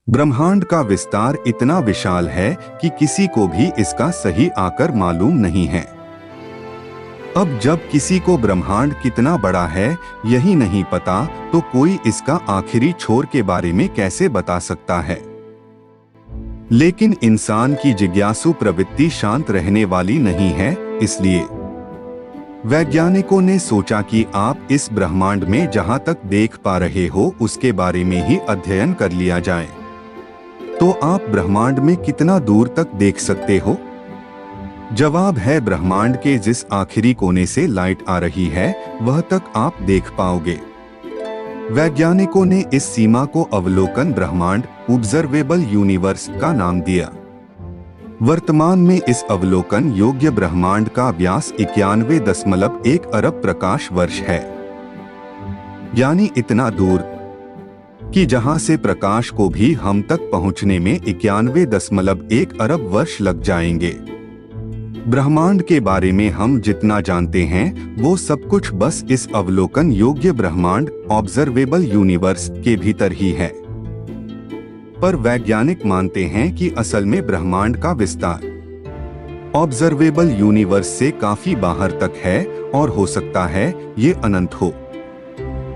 ब्रह्मांड का विस्तार इतना विशाल है कि किसी को भी इसका सही आकार मालूम नहीं है। अब जब किसी को ब्रह्मांड कितना बड़ा है यही नहीं पता, तो कोई इसका आखिरी छोर के बारे में कैसे बता सकता है। लेकिन इंसान की जिज्ञासु प्रवृत्ति शांत रहने वाली नहीं है, इसलिए वैज्ञानिकों ने सोचा कि आप इस ब्रह्मांड में जहां तक देख पा रहे हो उसके बारे में ही अध्ययन कर लिया जाए। तो आप ब्रह्मांड में कितना दूर तक देख सकते हो? जवाब है, ब्रह्मांड के जिस आखिरी कोने से लाइट आ रही है वह तक आप देख पाओगे। वैज्ञानिकों ने इस सीमा को अवलोकन ब्रह्मांड, ऑब्जर्वेबल यूनिवर्स का नाम दिया। वर्तमान में इस अवलोकन योग्य ब्रह्मांड का व्यास 91.1 अरब प्रकाश वर्ष है, यानी इतना दूर कि जहां से प्रकाश को भी हम तक पहुंचने में 91.1 अरब वर्ष लग जाएंगे। ब्रह्मांड के बारे में हम जितना जानते हैं वो सब कुछ बस इस अवलोकन योग्य ब्रह्मांड, ऑब्जर्वेबल यूनिवर्स के भीतर ही है। पर वैज्ञानिक मानते हैं कि असल में ब्रह्मांड का विस्तार ऑब्जर्वेबल यूनिवर्स से काफी बाहर तक है और हो सकता है ये अनंत हो।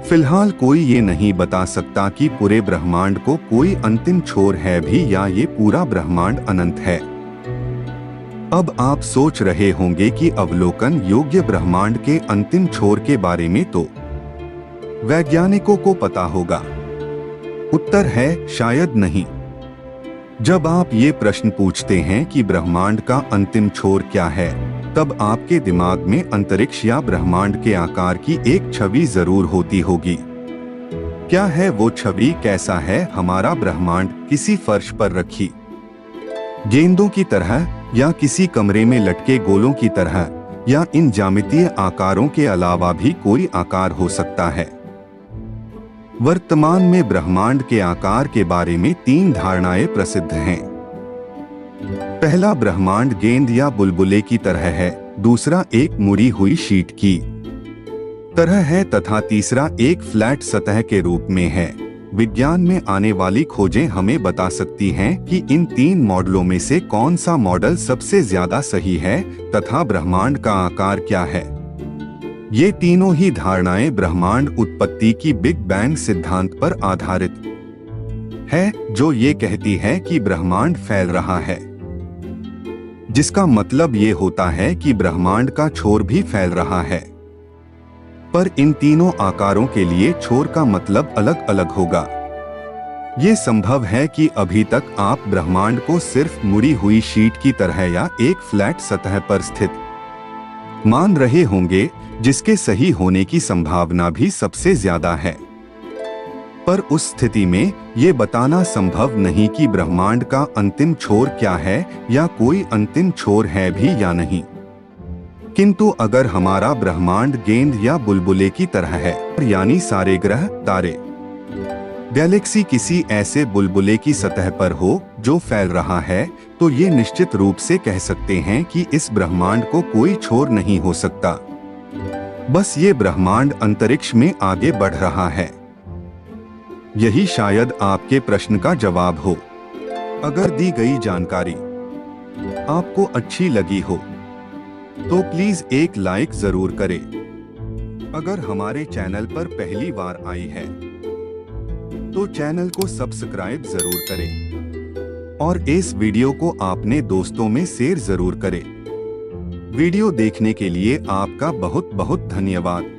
फिलहाल कोई ये नहीं बता सकता कि पूरे ब्रह्मांड को कोई अंतिम छोर है भी या ये पूरा ब्रह्मांड अनंत है। अब आप सोच रहे होंगे कि अवलोकन योग्य ब्रह्मांड के अंतिम छोर के बारे में तो वैज्ञानिकों को पता होगा। उत्तर है, शायद नहीं। जब आप ये प्रश्न पूछते हैं कि ब्रह्मांड का अंतिम छोर क्या है, तब आपके दिमाग में अंतरिक्ष या ब्रह्मांड के आकार की एक छवि जरूर होती होगी। क्या है वो छवि? कैसा है हमारा ब्रह्मांड? किसी फर्श पर रखी गेंदों की तरह, या किसी कमरे में लटके गोलों की तरह, या इन ज्यामितीय आकारों के अलावा भी कोई आकार हो सकता है। वर्तमान में ब्रह्मांड के आकार के बारे में 3 धारणाएं प्रसिद्ध हैं। पहला, ब्रह्मांड गेंद या बुलबुले की तरह है। दूसरा, एक मुड़ी हुई शीट की तरह है, तथा तीसरा, एक फ्लैट सतह के रूप में है। विज्ञान में आने वाली खोजें हमें बता सकती हैं कि इन 3 मॉडलों में से कौन सा मॉडल सबसे ज्यादा सही है तथा ब्रह्मांड का आकार क्या है। ये तीनों ही धारणाएं ब्रह्मांड उत्पत्ति की बिग बैंग सिद्धांत पर आधारित है, जो ये कहती है कि ब्रह्मांड फैल रहा है, जिसका मतलब ये होता है कि ब्रह्मांड का छोर भी फैल रहा है। पर इन तीनों आकारों के लिए छोर का मतलब अलग अलग होगा। ये संभव है कि अभी तक आप ब्रह्मांड को सिर्फ मुड़ी हुई शीट की तरह या एक फ्लैट सतह पर स्थित मान रहे होंगे, जिसके सही होने की संभावना भी सबसे ज्यादा है। पर उस स्थिति में ये बताना संभव नहीं कि ब्रह्मांड का अंतिम छोर क्या है या कोई अंतिम छोर है भी या नहीं। किंतु अगर हमारा ब्रह्मांड गेंद या बुलबुले की तरह है, यानी सारे ग्रह, तारे, गैलेक्सी किसी ऐसे बुलबुले की सतह पर हो जो फैल रहा है, तो ये निश्चित रूप से कह सकते हैं कि इस ब्रह्मांड को कोई छोर नहीं हो सकता। बस ये ब्रह्मांड अंतरिक्ष में आगे बढ़ रहा है। यही शायद आपके प्रश्न का जवाब हो। अगर दी गई जानकारी आपको अच्छी लगी हो तो प्लीज एक लाइक जरूर करें। अगर हमारे चैनल पर पहली बार आई है तो चैनल को सब्सक्राइब जरूर करें और इस वीडियो को अपने दोस्तों में शेयर जरूर करें। वीडियो देखने के लिए आपका बहुत बहुत धन्यवाद।